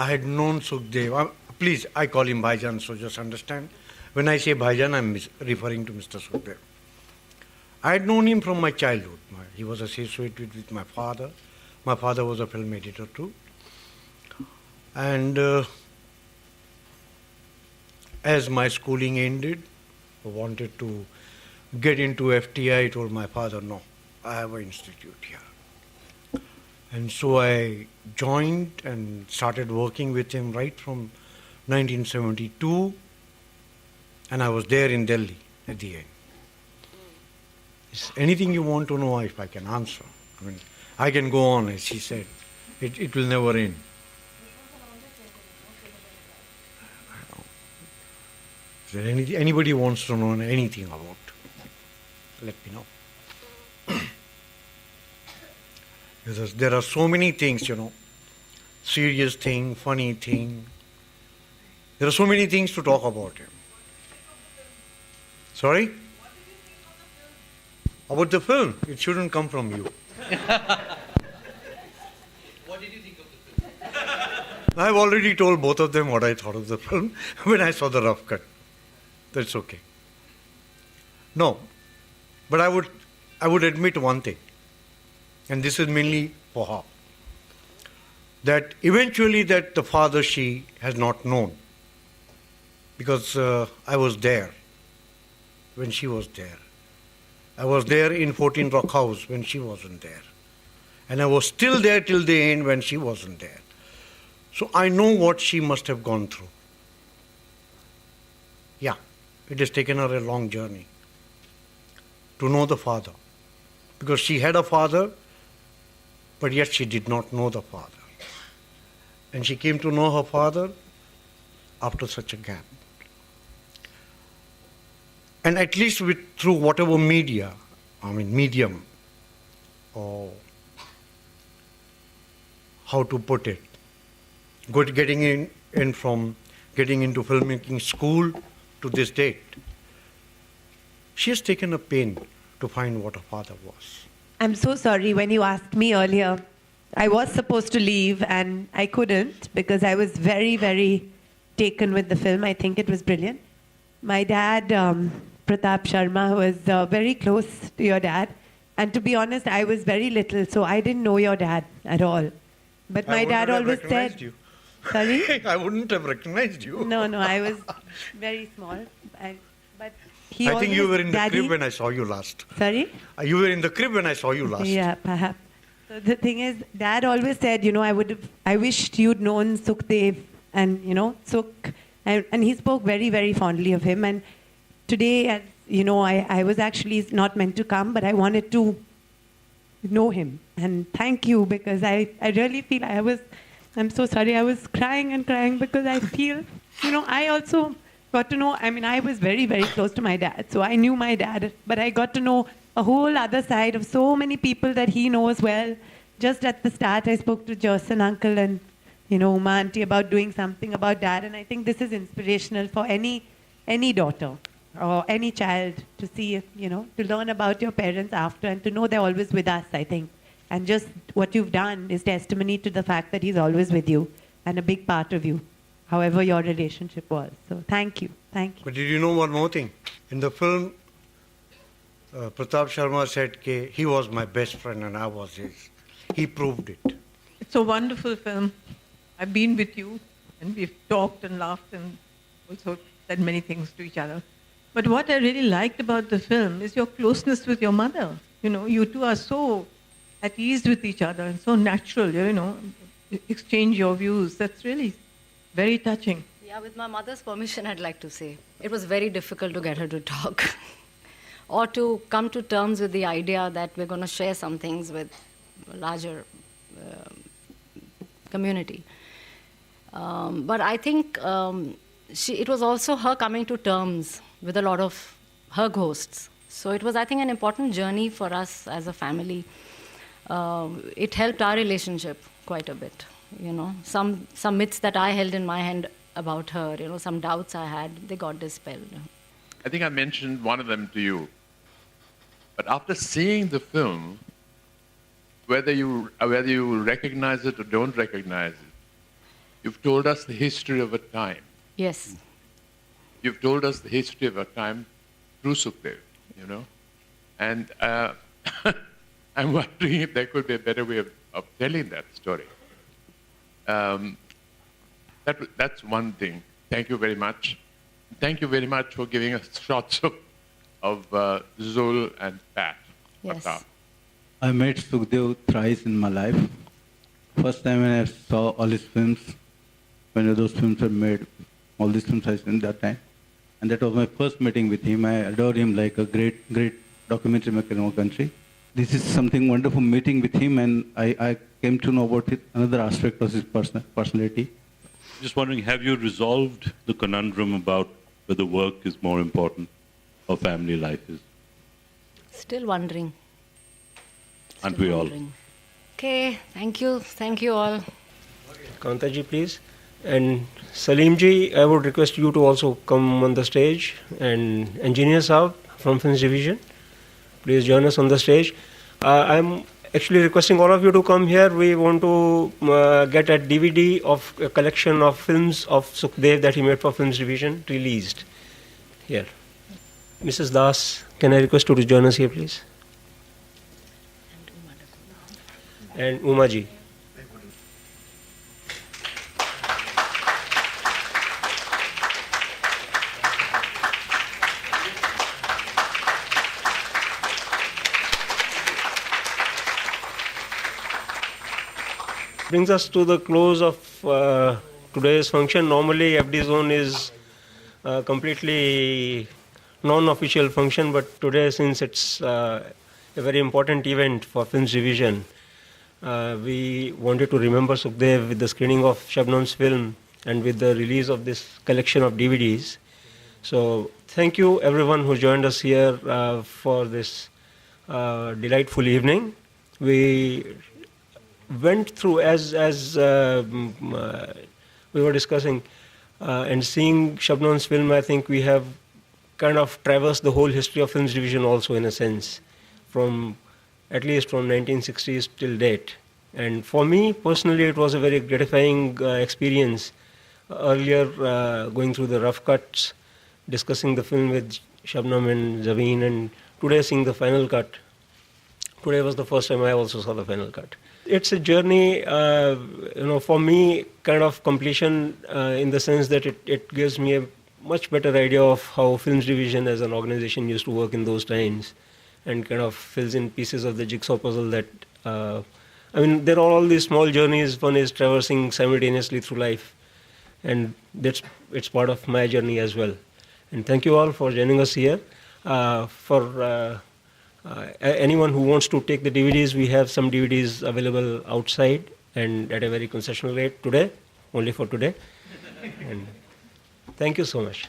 I had known Sukhdev. Please, I call him Bhaijan, so just understand. When I say Bhaijan, I'm referring to Mr. Sukhdev. I had known him from my childhood. He was associated with my father. My father was a film editor too. And as my schooling ended, I wanted to get into FTI. I told my father, no, I have an institute here. And so I joined and started working with him right from 1972. And I was there in Delhi at the end. Is anything you want to know, if I can answer? I mean, I can go on, as he said. It will never end. Is there anybody wants to know anything about? Let me know. Because there are so many things, serious thing, funny thing. There are so many things to talk about him. Sorry? About the film? It shouldn't come from you. What did you think of the film? I've already told both of them what I thought of the film when I saw the rough cut. That's okay. No, but I would admit one thing, and this is mainly for her, that eventually that the father she has not known, because I was there when she was there. I was there in 14 Rock House when she wasn't there. And I was still there till the end when she wasn't there. So I know what she must have gone through. Yeah, it has taken her a long journey to know the father. Because she had a father, but yet she did not know the father. And she came to know her father after such a gap. And at least through whatever medium, or how to put it, getting into filmmaking school to this date, she has taken a pain to find what her father was. I'm so sorry. When you asked me earlier, I was supposed to leave and I couldn't because I was very, very taken with the film. I think it was brilliant. My dad, Pratap Sharma, was very close to your dad. And to be honest, I was very little, so I didn't know your dad at all. But my dad always said... You. Sorry? I wouldn't have recognized you. No, I was very small. But he I think you were in the Daddy, crib when I saw you last. Sorry? You were in the crib when I saw you last. Yeah, perhaps. So the thing is, Dad always said, I wished you'd known Sukhdev and, Sukh. And he spoke very, very fondly of him. And today, as I was actually not meant to come, but I wanted to know him. And thank you, because I really feel I'm so sorry. I was crying and crying because I feel, I also got to know, I was very, very close to my dad. So I knew my dad, but I got to know a whole other side of so many people that he knows well. Just at the start, I spoke to Josen uncle and, Uma auntie about doing something about dad. And I think this is inspirational for any daughter or any child to see, to learn about your parents after and to know they're always with us, I think. And just what you've done is testimony to the fact that he's always with you and a big part of you, however your relationship was. So thank you. Thank you. But did you know one more thing? In the film, Pratap Sharma said he was my best friend and I was his. He proved it. It's a wonderful film. I've been with you and we've talked and laughed and also said many things to each other. But what I really liked about the film is your closeness with your mother. You two are so at ease with each other and so natural, exchange your views. That's really very touching. Yeah, with my mother's permission, I'd like to say. It was very difficult to get her to talk or to come to terms with the idea that we're going to share some things with a larger community. But I think it was also her coming to terms with a lot of her ghosts. So it was, I think, an important journey for us as a family. It helped our relationship quite a bit. Some myths that I held in my hand about her, some doubts I had, they got dispelled. I think I mentioned one of them to you. But after seeing the film, whether you recognize it or don't recognize it, You've told us the history of a time. Yes. You've told us the history of a time through Sukhdev, you know. And I'm wondering if there could be a better way of telling that story. That's one thing. Thank you very much. Thank you very much for giving us shots of Zul and Pat. Yes. Pratap. I met Sukhdev thrice in my life. First time when I saw all his films, when those films were made, all these films I seen that time. And that was my first meeting with him. I adore him like a great, great documentary maker in our country. This is something wonderful meeting with him, and I came to know about another aspect of his personality. Just wondering, have you resolved the conundrum about whether work is more important or family life is? Still wondering. Aren't we all? Okay, thank you. Thank you all. Kantaji, please. And Salimji, I would request you to also come on the stage. And Engineer Saab from Films Division, please join us on the stage. I'm actually requesting all of you to come here. We want to get a DVD of a collection of films of Sukhdev that he made for Films Division released here. Mrs. Das, can I request you to join us here, please? And Umaji. Brings us to the close of today's function. Normally, FD Zone is completely non-official function, but today, since it's a very important event for Films Division, we wanted to remember Sukhdev with the screening of Shabnam's film and with the release of this collection of DVDs. So, thank you everyone who joined us here for this delightful evening. We went through, as we were discussing and seeing Shabnam's film, I think we have kind of traversed the whole history of Films Division also, in a sense, from at least from 1960s till date. And for me personally, it was a very gratifying experience. Earlier, going through the rough cuts, discussing the film with Shabnam and Zaveen, and today seeing the final cut. Today was the first time I also saw the final cut. It's a journey, for me, kind of completion in the sense that it gives me a much better idea of how Films Division as an organization used to work in those times, and kind of fills in pieces of the jigsaw puzzle that, there are all these small journeys one is traversing simultaneously through life, and it's part of my journey as well. And thank you all for joining us here. Anyone who wants to take the DVDs, we have some DVDs available outside and at a very concessional rate today, only for today. And thank you so much.